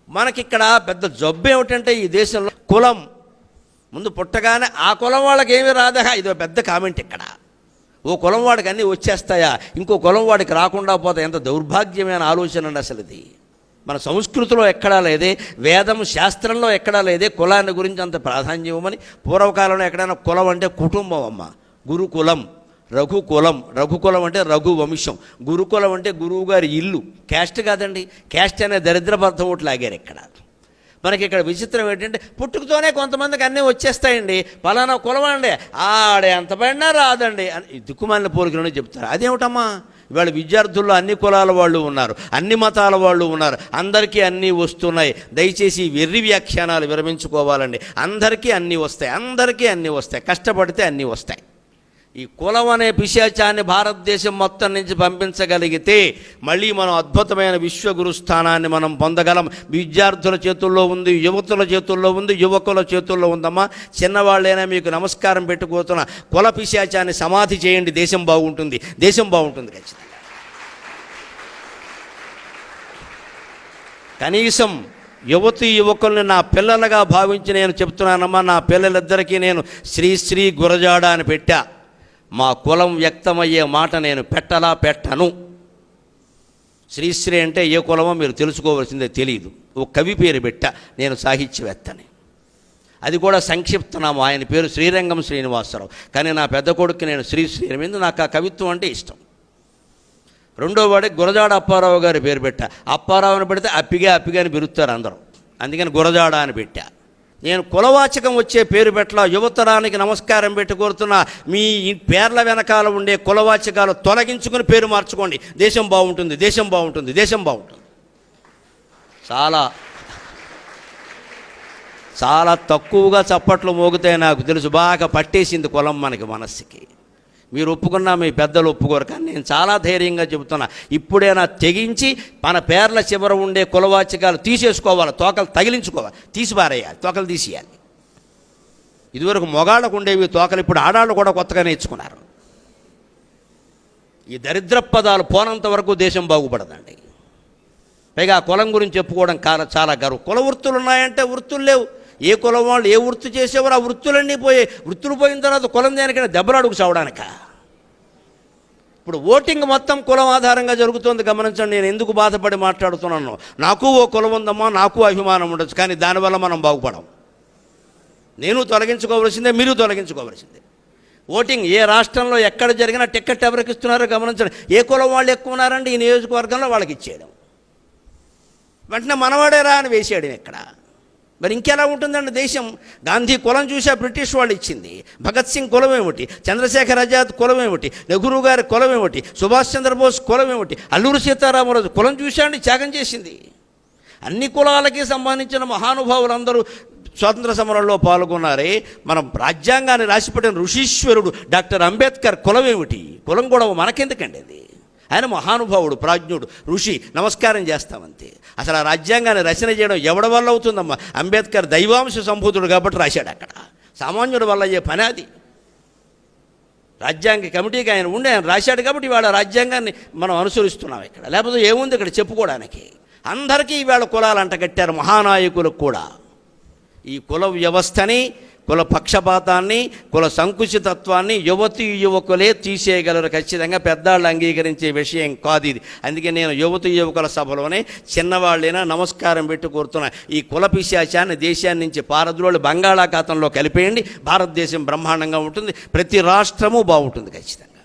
మనకిక్కడ పెద్ద జబ్బు ఏమిటంటే ఈ దేశంలో కులం ముందు పుట్టగానే ఆ కులం వాళ్ళకి ఏమీ రాదా, ఇదో పెద్ద కామెంట్ ఇక్కడ. ఓ కులం వాడికి అన్నీ వచ్చేస్తాయా, ఇంకో కులం వాడికి రాకుండా పోతే ఎంత దౌర్భాగ్యమైన ఆలోచన అండి అసలు ఇది. మన సంస్కృతిలో ఎక్కడా లేదే, వేదం శాస్త్రంలో ఎక్కడా లేదే కులాన్ని గురించి అంత ప్రాధాన్యం ఇవ్వమని. పూర్వకాలంలో ఎక్కడైనా కులం అంటే కుటుంబం అమ్మ, గురుకులం, రఘుకులం. రఘుకులం అంటే రఘు వంశం, గురుకులం అంటే గురువు గారి ఇల్లు. క్యాస్ట్ కాదండి, క్యాస్ట్ అనే దరిద్రపర్థం ఒకటి లాగారు ఇక్కడ. మనకి ఇక్కడ విచిత్రం ఏంటంటే పుట్టుకతోనే కొంతమందికి అన్నీ వచ్చేస్తాయండి. పలానా కులం అండి, ఆడే ఎంత పడినా రాదండి అని దిక్కుమాలిన పోలికలను చెప్తారు. అదేమిటమ్మా, ఇవాళ విద్యార్థుల్లో అన్ని కులాల వాళ్ళు ఉన్నారు, అన్ని మతాల వాళ్ళు ఉన్నారు, అందరికీ అన్నీ వస్తున్నాయి. దయచేసి వెర్రి వ్యాఖ్యానాలు విరమించుకోవాలండి. అందరికీ అన్నీ వస్తాయి, అందరికీ అన్నీ వస్తాయి, కష్టపడితే అన్నీ వస్తాయి. ఈ కులం అనే పిశాచాన్ని భారతదేశం మొత్తం నుంచి పంపించగలిగితే మళ్ళీ మనం అద్భుతమైన విశ్వగురు స్థానాన్ని మనం పొందగలం. విద్యార్థుల చేతుల్లో ఉంది, యువతుల చేతుల్లో ఉంది, యువకుల చేతుల్లో ఉందమ్మా. చిన్నవాళ్ళైనా మీకు నమస్కారం పెట్టుకోతున్న కుల పిశాచాన్ని సమాధి చేయండి, దేశం బాగుంటుంది, దేశం బాగుంటుంది ఖచ్చితంగా. కనీసం యువతి యువకుల్ని నా పిల్లలుగా భావించి నేను చెప్తున్నానమ్మా, నా పిల్లలిద్దరికీ నేను శ్రీ గురజాడ అని పెట్టా. మా కులం వ్యక్తమయ్యే మాట నేను పెట్టను. శ్రీశ్రీ అంటే ఏ కులమో మీరు తెలుసుకోవాల్సిందే, తెలియదు. ఒక కవి పేరు పెట్టా, నేను సాహిత్యవేత్తని. అది కూడా సంక్షిప్తనామం. ఆయన పేరు శ్రీరంగం శ్రీనివాసరావు, కానీ నా పెద్ద కొడుకు నేను శ్రీశ్రీ మీద నాకు ఆ కవిత్వం అంటే ఇష్టం. రెండో వాడికి గురజాడ అప్పారావు గారి పేరు పెట్టా. అప్పారావుని పెడితే అప్పిగా అని పిలుస్తారు అందరూ, అందుకని గురజాడ అని పెట్టా. నేను కులవాచకం వచ్చే పేరు పెట్టలా. యువతరానికి నమస్కారం పెట్టి కోరుతున్నా, మీ పేర్ల వెనకాల ఉండే కులవాచకాలు తొలగించుకుని పేరు మార్చుకోండి. దేశం బాగుంటుంది, దేశం బాగుంటుంది, దేశం బాగుంటుంది. చాలా చాలా తక్కువగా చప్పట్లు మోగుతాయి నాకు తెలుసు. బాగా పట్టేసింది కులం మనకి మనస్సుకి. మీరు ఒప్పుకున్నా మీ పెద్దలు ఒప్పుకోరు, కానీ నేను చాలా ధైర్యంగా చెబుతున్నా, ఇప్పుడైనా తెగించి మన పేర్ల చివర ఉండే కులవాచకాలు తీసేసుకోవాలి, తోకలు తగిలించుకోవాలి, తీసిపారేయాలి, తోకలు తీసేయాలి. ఇదివరకు మొగాళ్ళకు ఉండేవి తోకలు, ఇప్పుడు ఆడాళ్ళు కూడా కొత్తగా నేర్చుకున్నారు. ఈ దరిద్ర పదాలు పోనంత వరకు దేశం బాగుపడదండి. పైగా కులం గురించి చెప్పుకోవడం చాలా గర్వం. కుల వృత్తులు ఉన్నాయంటే వృత్తులు లేవు. ఏ కులం వాళ్ళు ఏ వృత్తి చేసేవారు ఆ వృత్తులన్నీ పోయాయి. వృత్తులు పోయిన తర్వాత కులం దేనికైనా దెబ్బలు అడుగు చావడానిక. ఇప్పుడు ఓటింగ్ మొత్తం కులం ఆధారంగా జరుగుతుంది, గమనించండి. నేను ఎందుకు బాధపడి మాట్లాడుతున్నాను, నాకు ఓ కులం ఉందమ్మా, నాకు అభిమానం ఉండొచ్చు, కానీ దానివల్ల మనం బాగుపడం. నేను తొలగించుకోవలసిందే, మీరు తొలగించుకోవలసిందే. ఓటింగ్ ఏ రాష్ట్రంలో ఎక్కడ జరిగినా టికెట్ ఎవరికి ఇస్తున్నారో గమనించండి. ఏ కులం వాళ్ళు ఎక్కువ ఉన్నారండి ఈ నియోజకవర్గంలో, వాళ్ళకి ఇచ్చేయడం. వెంటనే మనవాడేరా అని వేసేయడం ఇక్కడ. మరి ఇంకెలా ఉంటుందండి దేశం? గాంధీ కులం చూసా బ్రిటిష్ వాళ్ళు ఇచ్చింది. భగత్ సింగ్ కులం ఏమిటి, చంద్రశేఖర్ ఆజాద్ కులం ఏమిటి, నెహ్రూ గారి కులం ఏమిటి, సుభాష్ చంద్రబోస్ కులం ఏమిటి, అల్లూరి సీతారామరాజు కులం చూశాండి త్యాగం చేసింది. అన్ని కులాలకి సంబంధించిన మహానుభావులందరూ స్వాతంత్ర సమరంలో పాల్గొన్నారే. మనం రాజ్యాంగాన్ని రాసిపెట్టిన ఋషీశ్వరుడు డాక్టర్ అంబేద్కర్ కులం ఏమిటి? కులం కూడా మనకెందుకండి అది? ఆయన మహానుభావుడు, ప్రాజ్ఞుడు, ఋషి, నమస్కారం చేస్తామంతే. అసలు ఆ రాజ్యాంగాన్ని రచన చేయడం ఎవడి వల్ల అవుతుందమ్మా? అంబేద్కర్ దైవాంశ సంభూతుడు కాబట్టి రాశాడు. అక్కడ సామాన్యుడి వల్ల అయ్యే పని అది. రాజ్యాంగ కమిటీకి ఆయన ఉండి ఆయన రాశాడు కాబట్టి ఇవాళ రాజ్యాంగాన్ని మనం అనుసరిస్తున్నాం ఇక్కడ. లేకపోతే ఏముంది ఇక్కడ చెప్పుకోవడానికి? అందరికీ ఇవాళ కులాలు అంటగట్టారు, మహానాయకులకు కూడా. ఈ కుల వ్యవస్థని, కుల పక్షపాతాన్ని, కుల సంకుచితత్వాన్ని యువతి యువకులే తీసేయగలరు ఖచ్చితంగా. పెద్దాళ్ళు అంగీకరించే విషయం కాదు ఇది. అందుకే నేను యువతి యువకుల సభలోనే చిన్నవాళ్ళైనా నమస్కారం పెట్టి కోరుతున్నా, ఈ కుల పిశాచాన్ని దేశాన్ని నుంచి పారద్రోళ్ళు బంగాళాఖాతంలో కలిపేయండి. భారతదేశం బ్రహ్మాండంగా ఉంటుంది, ప్రతి రాష్ట్రము బాగుంటుంది ఖచ్చితంగా.